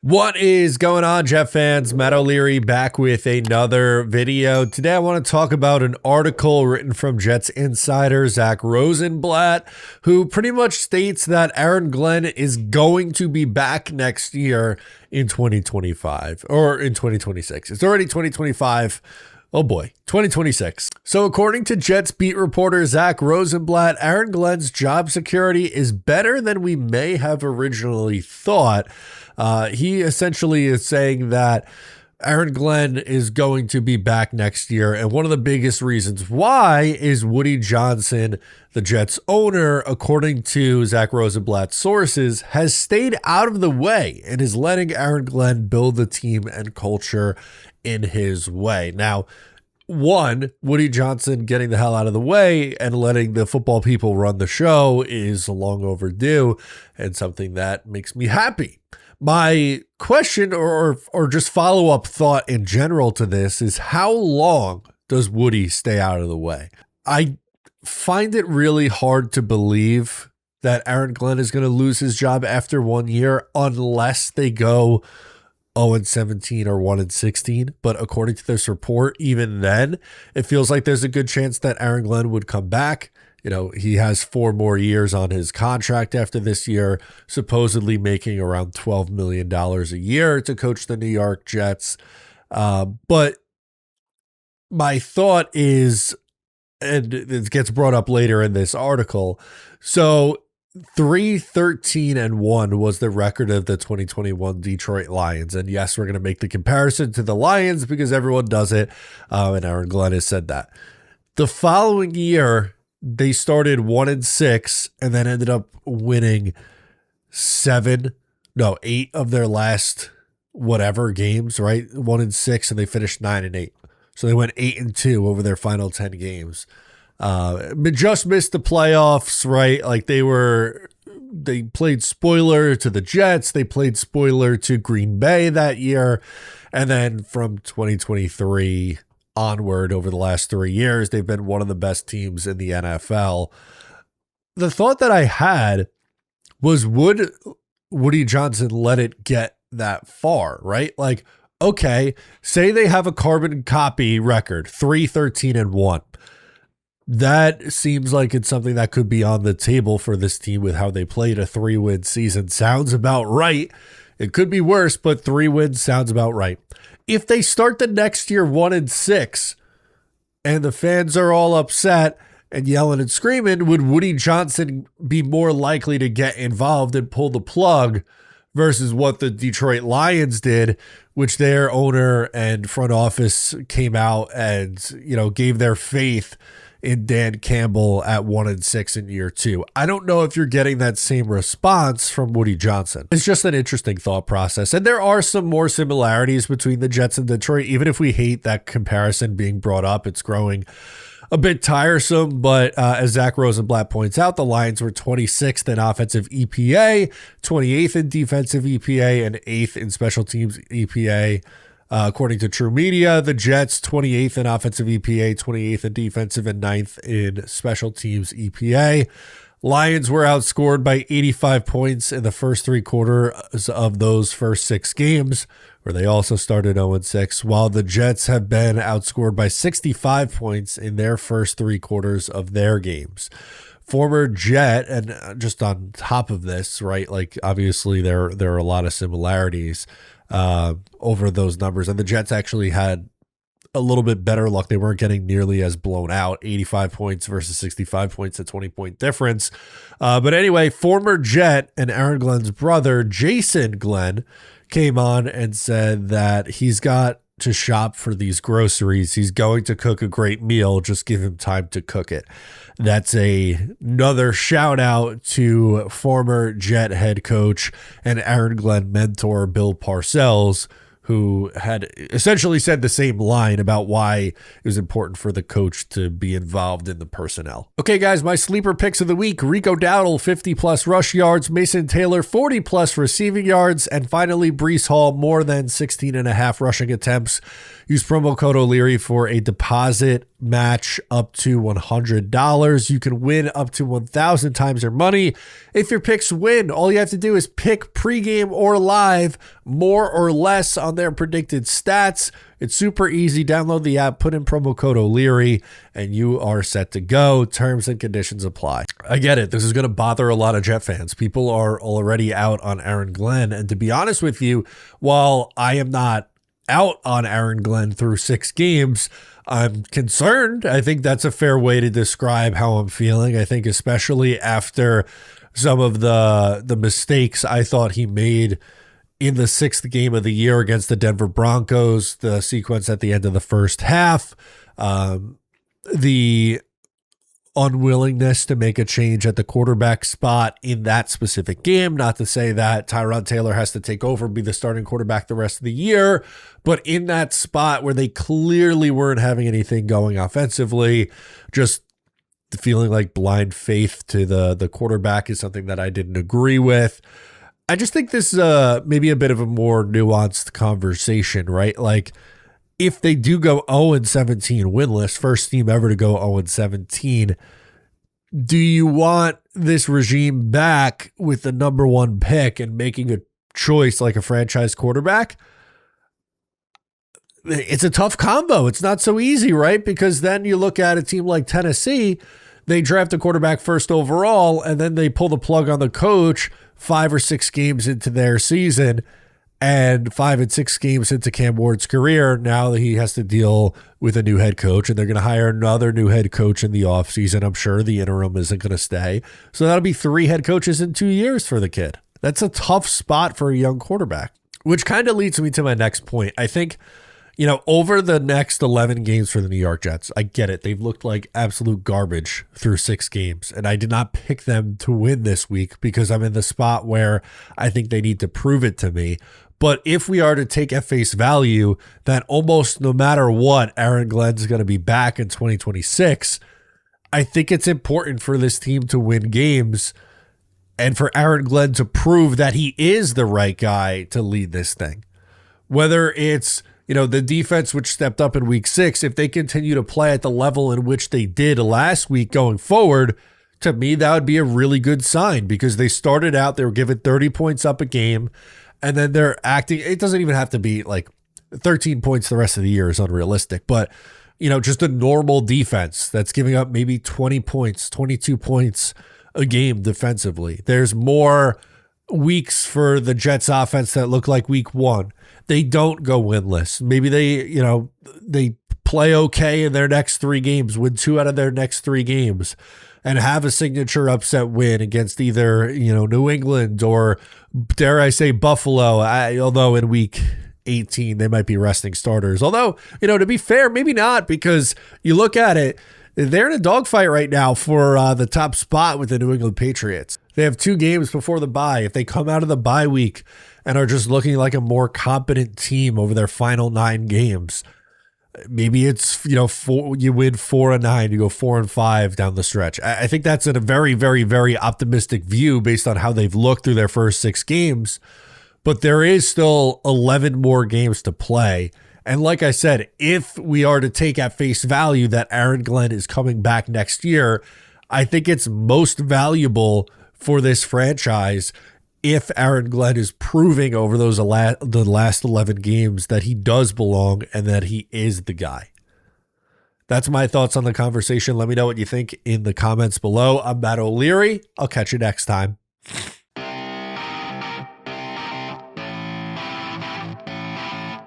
What is going on, Jet fans? Matt O'Leary back with another video. Today I want to talk about an article written from Jets insider Zach Rosenblatt, who pretty much states that Aaron Glenn is going to be back next year in 2025 or in 2026. It's already 2025. Oh boy, 2026. So according to Jets beat reporter Zach Rosenblatt, Aaron Glenn's job security is better than we may have originally thought. He essentially is saying that Aaron Glenn is going to be back next year. And one of the biggest reasons why is Woody Johnson, the Jets owner, according to Zach Rosenblatt's sources, has stayed out of the way and is letting Aaron Glenn build the team and culture in his way. Now, one, Woody Johnson getting the hell out of the way and letting the football people run the show is long overdue and something that makes me happy. My question or just follow-up thought in general to this is, how long does Woody stay out of the way? I find it really hard to believe that Aaron Glenn is going to lose his job after 1 year unless they go 0-17 or 1-16. But according to this report, even then, it feels like there's a good chance that Aaron Glenn would come back. You know, he has 4 more years on his contract after this year, supposedly making around $12 million a year to coach the New York Jets. But my thought is, and it gets brought up later in this article, so 3-13-1 was the record of the 2021 Detroit Lions. And yes, we're going to make the comparison to the Lions because everyone does it. And Aaron Glenn has said that. The following year, they started 1-6 and then ended up winning 8 of their last whatever games, right? 1-6, and they finished 9-8. So they went 8-2 over their final 10 games. But just missed the playoffs, right? Like they played spoiler to the Jets. They played spoiler to Green Bay that year. And then from 2023 onward, over the last 3 years, they've been one of the best teams in the NFL. The thought that I had was, would Woody Johnson let it get that far, right? Like, okay, say they have a carbon copy record, 3-13-1. That seems like it's something that could be on the table for this team with how they played a 3-win season. Sounds about right. It could be worse, but 3 wins sounds about right. If they start the next year 1-6 and the fans are all upset and yelling and screaming, would Woody Johnson be more likely to get involved and pull the plug versus what the Detroit Lions did, which their owner and front office came out and, gave their faith in Dan Campbell at 1-6 in year 2. I don't know if you're getting that same response from Woody Johnson. It's just an interesting thought process. And there are some more similarities between the Jets and Detroit. Even if we hate that comparison being brought up, it's growing a bit tiresome. But as Zach Rosenblatt points out, the Lions were 26th in offensive EPA, 28th in defensive EPA, and 8th in special teams EPA. According to True Media, the Jets 28th in offensive EPA, 28th in defensive, and 9th in special teams EPA. Lions were outscored by 85 points in the first 3 quarters of those first 6 games, where they also started 0-6, while the Jets have been outscored by 65 points in their first 3 quarters of their games. Former Jet, and just on top of this, right, like obviously there are a lot of similarities over those numbers. And the Jets actually had a little bit better luck. They weren't getting nearly as blown out. 85 points versus 65 points, a 20-point difference. But anyway, former Jet and Aaron Glenn's brother, Jason Glenn, came on and said that he's got to shop for these groceries. He's going to cook a great meal. Just give him time to cook it. That's another shout out to former Jet head coach and Aaron Glenn mentor Bill Parcells, who had essentially said the same line about why it was important for the coach to be involved in the personnel. Okay, guys, my sleeper picks of the week: Rico Dowdle, 50+ rush yards, Mason Taylor, 40+ receiving yards, and finally, Breece Hall, more than 16.5 rushing attempts. Use promo code O'Leary for a deposit match up to $100. You can win up to 1,000 times your money. If your picks win, all you have to do is pick pregame or live more or less on their predicted stats. It's super easy. Download the app, put in promo code O'Leary, and you are set to go. Terms and conditions apply. I get it. This is going to bother a lot of Jet fans. People are already out on Aaron Glenn. And to be honest with you, while I am not out on Aaron Glenn through 6 games, I'm concerned. I think that's a fair way to describe how I'm feeling. I think especially after some of the mistakes I thought he made in the 6th game of the year against the Denver Broncos, the sequence at the end of the first half, the unwillingness to make a change at the quarterback spot in that specific game. Not to say that Tyrod Taylor has to take over and be the starting quarterback the rest of the year, but in that spot where they clearly weren't having anything going offensively, just feeling like blind faith to the quarterback is something that I didn't agree with. I just think this is maybe a bit of a more nuanced conversation, right? Like, if they do go 0-17 winless, first team ever to go 0-17, do you want this regime back with the number 1 pick and making a choice like a franchise quarterback? It's a tough combo. It's not so easy, right? Because then you look at a team like Tennessee, they draft a quarterback first overall, and then they pull the plug on the coach 5 or 6 games into their season, and 5 and 6 games into Cam Ward's career. Now that he has to deal with a new head coach, and they're going to hire another new head coach in the offseason. I'm sure the interim isn't going to stay. So that'll be 3 head coaches in 2 years for the kid. That's a tough spot for a young quarterback, which kind of leads me to my next point. I think, over the next 11 games for the New York Jets, I get it. They've looked like absolute garbage through 6 games, and I did not pick them to win this week because I'm in the spot where I think they need to prove it to me. But if we are to take at face value that almost no matter what, Aaron Glenn's going to be back in 2026, I think it's important for this team to win games and for Aaron Glenn to prove that he is the right guy to lead this thing. Whether it's the defense, which stepped up in week 6, if they continue to play at the level in which they did last week going forward, to me, that would be a really good sign because they started out, they were given 30 points up a game, and then they're acting. It doesn't even have to be like 13 points the rest of the year is unrealistic, but just a normal defense that's giving up maybe 20 points, 22 points a game defensively. There's more weeks for the Jets offense that look like week 1. They don't go winless. Maybe they play okay in their next 3 games, win 2 out of their next 3 games, and have a signature upset win against either, New England or, dare I say, Buffalo. Although in week 18, they might be resting starters. Although, to be fair, maybe not, because you look at it, they're in a dogfight right now for the top spot with the New England Patriots. They have 2 games before the bye. If they come out of the bye week and are just looking like a more competent team over their final 9 games, maybe it's, you win 4-9, you go 4-5 down the stretch. I think that's in a very, very, very optimistic view based on how they've looked through their first 6 games. But there is still 11 more games to play. And like I said, if we are to take at face value that Aaron Glenn is coming back next year, I think it's most valuable for this franchise if Aaron Glenn is proving over the last 11 games that he does belong and that he is the guy. That's my thoughts on the conversation. Let me know what you think in the comments below. I'm Matt O'Leary. I'll catch you next time.